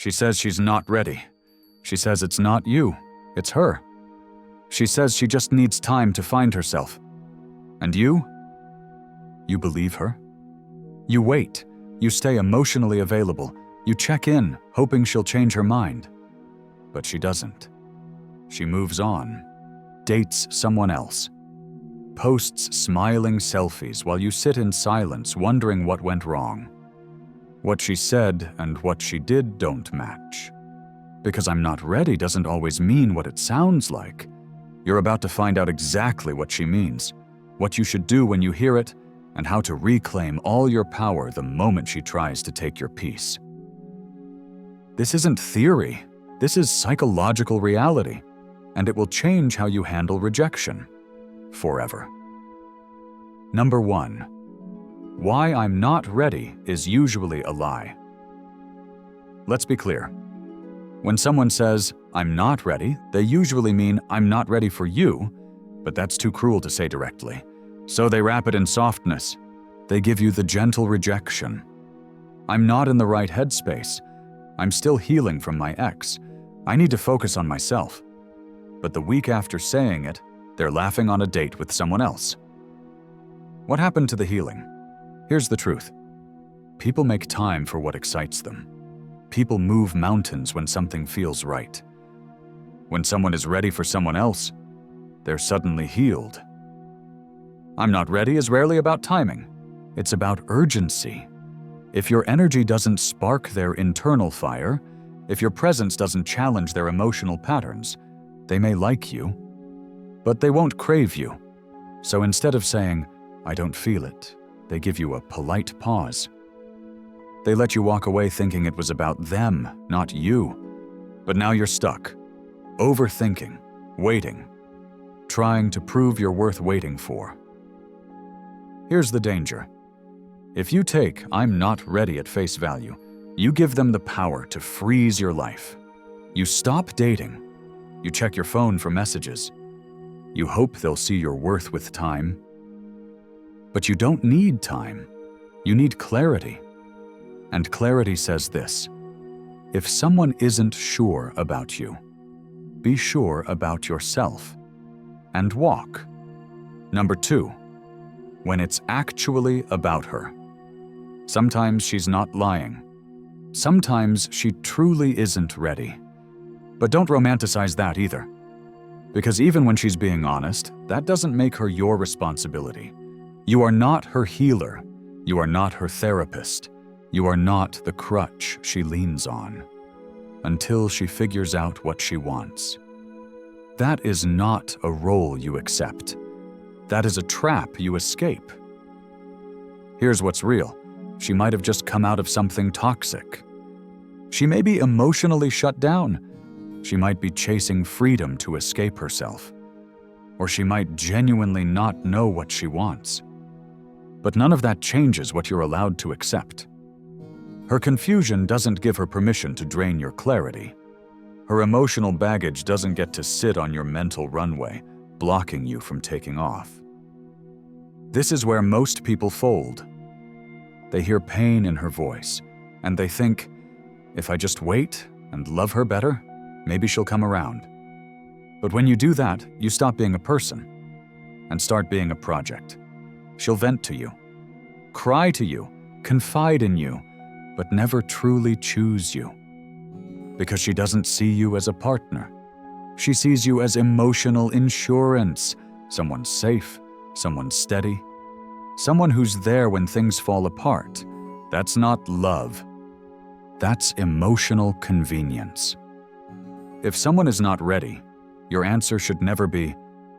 She says she's not ready. She says it's not you, it's her. She says she just needs time to find herself. And you? You believe her? You wait. You stay emotionally available. You check in, hoping she'll change her mind. But she doesn't. She moves on, dates someone else, posts smiling selfies while you sit in silence wondering what went wrong. What she said and what she did don't match. Because I'm not ready doesn't always mean what it sounds like. You're about to find out exactly what she means, what you should do when you hear it, and how to reclaim all your power the moment she tries to take your peace. This isn't theory. This is psychological reality, and it will change how you handle rejection. Forever. Number 1. Why I'm not ready is usually a lie. Let's be clear. When someone says, "I'm not ready," they usually mean, "I'm not ready for you," but that's too cruel to say directly. So they wrap it in softness. They give you the gentle rejection. "I'm not in the right headspace. I'm still healing from my ex. I need to focus on myself." But the week after saying it, they're laughing on a date with someone else. What happened to the healing? Here's the truth. People make time for what excites them. People move mountains when something feels right. When someone is ready for someone else, they're suddenly healed. "I'm not ready" is rarely about timing. It's about urgency. If your energy doesn't spark their internal fire, if your presence doesn't challenge their emotional patterns, they may like you, but they won't crave you. So instead of saying, "I don't feel it," they give you a polite pause. They let you walk away thinking it was about them, not you. But now you're stuck, overthinking, waiting, trying to prove you're worth waiting for. Here's the danger. If you take "I'm not ready" at face value, you give them the power to freeze your life. You stop dating. You check your phone for messages. You hope they'll see your worth with time. But you don't need time. You need clarity. And clarity says this: if someone isn't sure about you, be sure about yourself. And walk. Number 2. When it's actually about her. Sometimes she's not lying. Sometimes she truly isn't ready. But don't romanticize that either. Because even when she's being honest, that doesn't make her your responsibility. You are not her healer. You are not her therapist. You are not the crutch she leans on. Until she figures out what she wants. That is not a role you accept. That is a trap you escape. Here's what's real. She might have just come out of something toxic. She may be emotionally shut down. She might be chasing freedom to escape herself. Or she might genuinely not know what she wants. But none of that changes what you're allowed to accept. Her confusion doesn't give her permission to drain your clarity. Her emotional baggage doesn't get to sit on your mental runway, blocking you from taking off. This is where most people fold. They hear pain in her voice, and they think, if I just wait and love her better, maybe she'll come around. But when you do that, you stop being a person and start being a project. She'll vent to you, cry to you, confide in you, but never truly choose you. Because she doesn't see you as a partner. She sees you as emotional insurance, someone safe, someone steady, someone who's there when things fall apart. That's not love. That's emotional convenience. If someone is not ready, your answer should never be,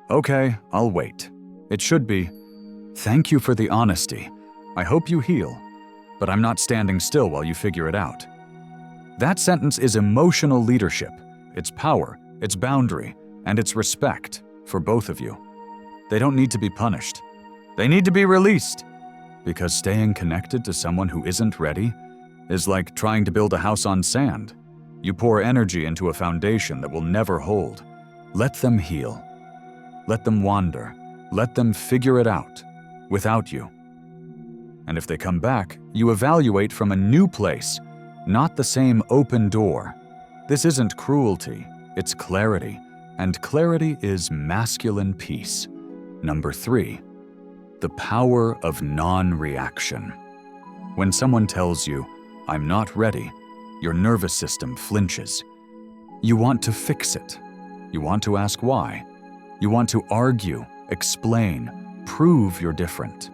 "Okay, I'll wait." It should be, "Thank you for the honesty. I hope you heal, but I'm not standing still while you figure it out." That sentence is emotional leadership. It's power, it's boundary, and it's respect for both of you. They don't need to be punished. They need to be released. Because staying connected to someone who isn't ready is like trying to build a house on sand. You pour energy into a foundation that will never hold. Let them heal. Let them wander. Let them figure it out without you. And if they come back, you evaluate from a new place, not the same open door. This isn't cruelty, it's clarity, and clarity is masculine peace. Number 3, the power of non-reaction. When someone tells you, "I'm not ready," your nervous system flinches. You want to fix it. You want to ask why. You want to argue, explain, prove you're different.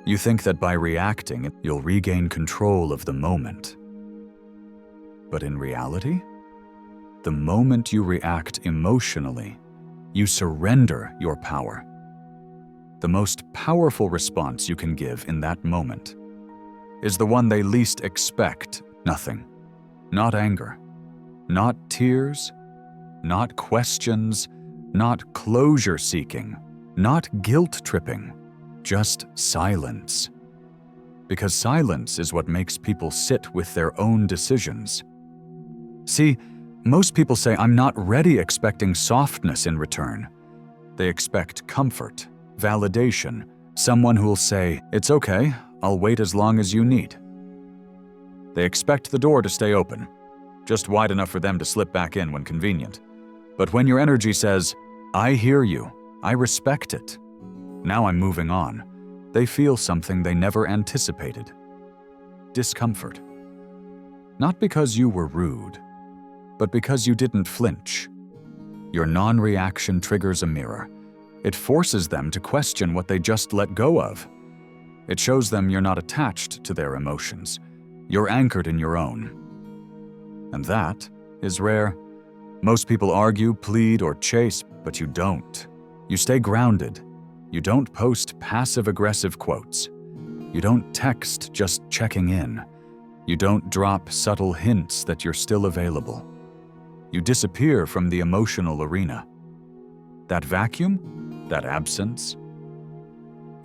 You think that by reacting, you'll regain control of the moment. But in reality, the moment you react emotionally, you surrender your power. The most powerful response you can give in that moment is the one they least expect. Nothing. Not anger. Not tears. Not questions. Not closure-seeking. Not guilt-tripping. Just silence. Because silence is what makes people sit with their own decisions. See, most people say, "I'm not ready," expecting softness in return. They expect comfort, validation, someone who'll say, "It's okay, I'll wait as long as you need." They expect the door to stay open, just wide enough for them to slip back in when convenient. But when your energy says, "I hear you, I respect it, now I'm moving on," they feel something they never anticipated. Discomfort. Not because you were rude, but because you didn't flinch. Your non-reaction triggers a mirror. It forces them to question what they just let go of. It shows them you're not attached to their emotions. You're anchored in your own. And that is rare. Most people argue, plead, or chase, but you don't. You stay grounded. You don't post passive-aggressive quotes. You don't text just checking in. You don't drop subtle hints that you're still available. You disappear from the emotional arena. That vacuum, that absence,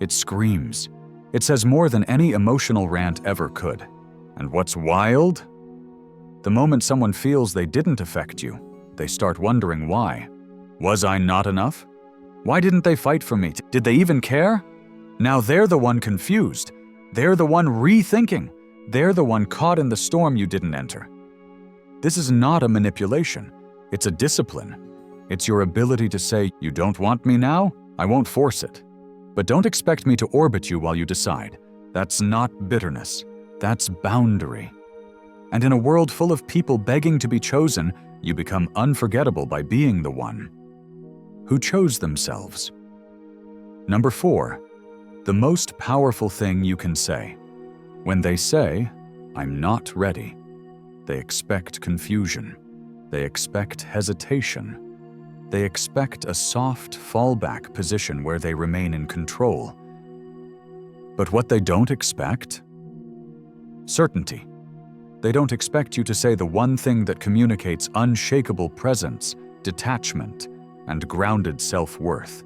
it screams. It says more than any emotional rant ever could. And what's wild? The moment someone feels they didn't affect you, they start wondering why. Was I not enough? Why didn't they fight for me? Did they even care? Now they're the one confused. They're the one rethinking. They're the one caught in the storm you didn't enter. This is not a manipulation. It's a discipline. It's your ability to say, "You don't want me now? I won't force it. But don't expect me to orbit you while you decide." That's not bitterness. That's boundary. And in a world full of people begging to be chosen, you become unforgettable by being the one who chose themselves. Number 4, the most powerful thing you can say. When they say, "I'm not ready," they expect confusion. They expect hesitation. They expect a soft fallback position where they remain in control. But what they don't expect? Certainty. They don't expect you to say the one thing that communicates unshakable presence, detachment, and grounded self-worth.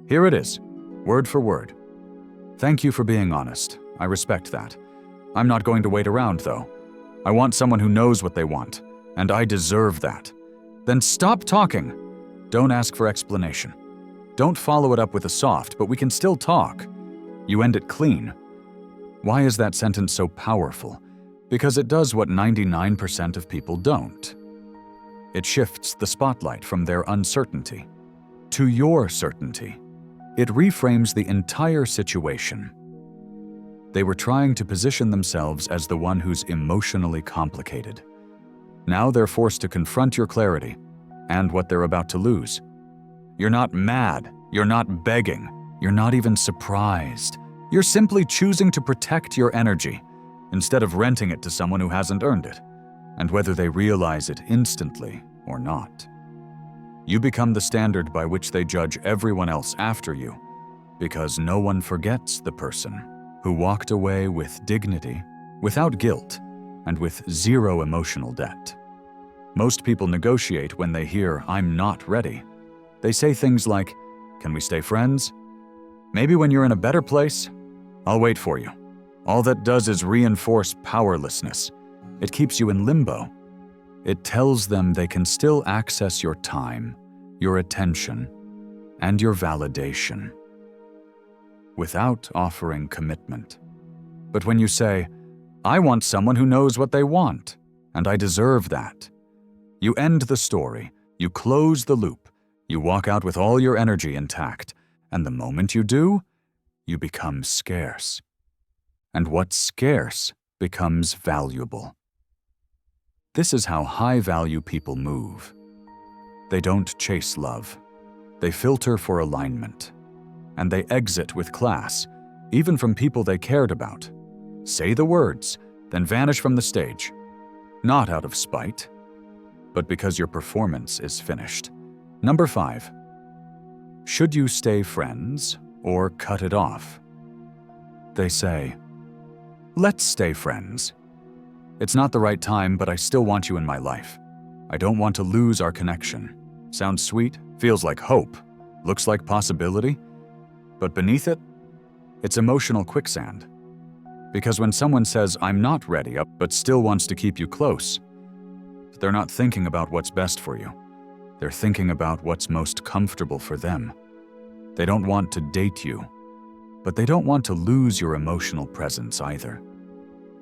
Here it is, word for word. "Thank you for being honest. I respect that. I'm not going to wait around, though. I want someone who knows what they want, and I deserve that." Then stop talking. Don't ask for explanation. Don't follow it up with a soft, "But we can still talk." You end it clean. Why is that sentence so powerful? Because it does what 99% of people don't. It shifts the spotlight from their uncertainty to your certainty. It reframes the entire situation. They were trying to position themselves as the one who's emotionally complicated. Now they're forced to confront your clarity and what they're about to lose. You're not mad. You're not begging. You're not even surprised. You're simply choosing to protect your energy instead of renting it to someone who hasn't earned it, and whether they realize it instantly or not. You become the standard by which they judge everyone else after you, because no one forgets the person who walked away with dignity, without guilt, and with zero emotional debt. Most people negotiate when they hear, "I'm not ready." They say things like, "Can we stay friends? Maybe when you're in a better place? I'll wait for you." All that does is reinforce powerlessness. It keeps you in limbo. It tells them they can still access your time, your attention, and your validation without offering commitment. But when you say, I want someone who knows what they want, and I deserve that. You end the story, you close the loop, you walk out with all your energy intact, and the moment you do, you become scarce. And what's scarce becomes valuable. This is how high-value people move. They don't chase love. They filter for alignment. And they exit with class, even from people they cared about. Say the words, then vanish from the stage. Not out of spite, but because your performance is finished. Number 5. Should you stay friends or cut it off? They say, let's stay friends. It's not the right time, but I still want you in my life. I don't want to lose our connection. Sounds sweet, feels like hope, looks like possibility, but beneath it, it's emotional quicksand. Because when someone says, I'm not ready, but still wants to keep you close, they're not thinking about what's best for you. They're thinking about what's most comfortable for them. They don't want to date you, but they don't want to lose your emotional presence either.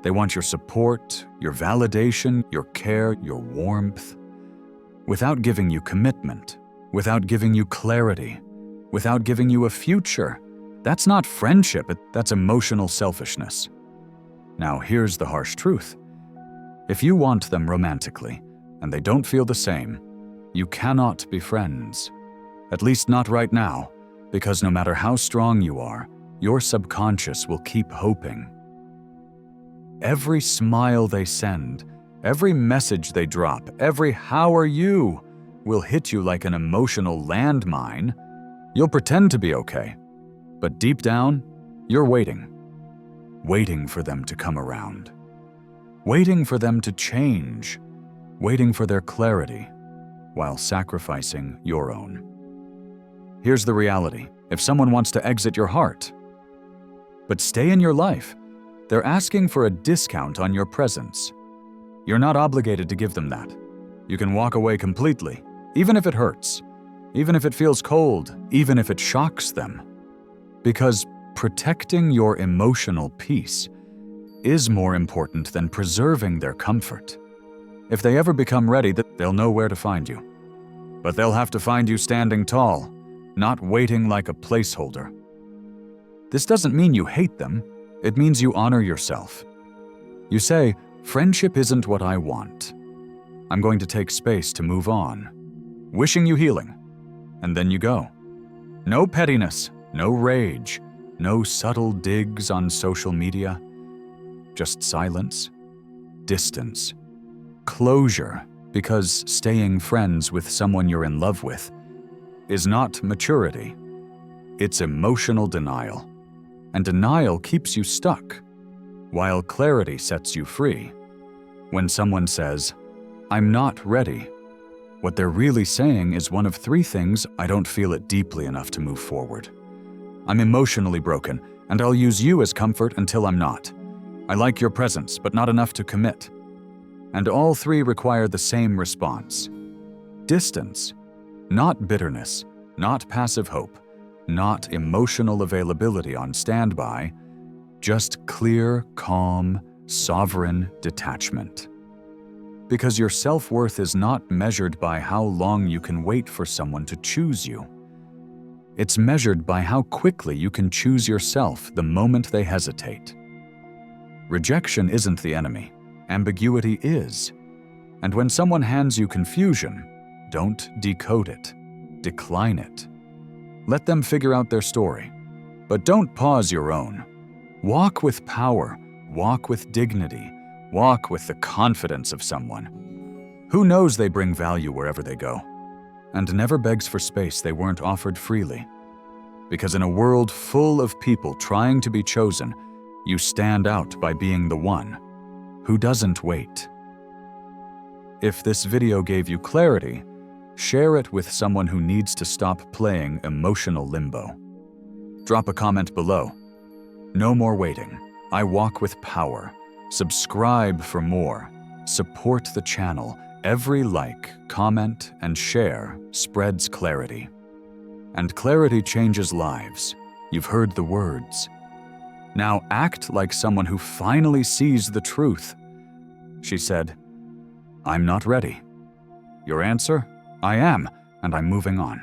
They want your support, your validation, your care, your warmth, without giving you commitment, without giving you clarity, without giving you a future. That's not friendship, that's emotional selfishness. Now, here's the harsh truth. If you want them romantically, and they don't feel the same, you cannot be friends. At least not right now, because no matter how strong you are, your subconscious will keep hoping. Every smile they send, every message they drop, every "how are you" will hit you like an emotional landmine. You'll pretend to be okay, but deep down, you're waiting for them to come around, waiting for them to change, waiting for their clarity, while sacrificing your own. Here's the reality. If someone wants to exit your heart, but stay in your life, they're asking for a discount on your presence. You're not obligated to give them that. You can walk away completely, even if it hurts, even if it feels cold, even if it shocks them. Because protecting your emotional peace is more important than preserving their comfort. If they ever become ready, they'll know where to find you. But they'll have to find you standing tall, not waiting like a placeholder. This doesn't mean you hate them. It means you honor yourself. You say, friendship isn't what I want. I'm going to take space to move on, wishing you healing, and then you go. No pettiness, no rage, no subtle digs on social media, just silence, distance, closure, because staying friends with someone you're in love with is not maturity. It's emotional denial. And denial keeps you stuck, while clarity sets you free. When someone says, I'm not ready, what they're really saying is one of 3 things: I don't feel it deeply enough to move forward. I'm emotionally broken, and I'll use you as comfort until I'm not. I like your presence, but not enough to commit. And all 3 require the same response. Distance, not bitterness, not passive hope, not emotional availability on standby, just clear, calm, sovereign detachment. Because your self-worth is not measured by how long you can wait for someone to choose you. It's measured by how quickly you can choose yourself the moment they hesitate. Rejection isn't the enemy. Ambiguity is. And when someone hands you confusion, don't decode it. Decline it. Let them figure out their story. But don't pause your own. Walk with power. Walk with dignity. Walk with the confidence of someone. Who knows they bring value wherever they go, and never begs for space they weren't offered freely. Because in a world full of people trying to be chosen, you stand out by being the one who doesn't wait. If this video gave you clarity, share it with someone who needs to stop playing emotional limbo. Drop a comment below. No more waiting. I walk with power. Subscribe for more. Support the channel. Every like, comment, and share spreads clarity. And clarity changes lives. You've heard the words. Now act like someone who finally sees the truth." She said, "I'm not ready." Your answer? I am, and I'm moving on.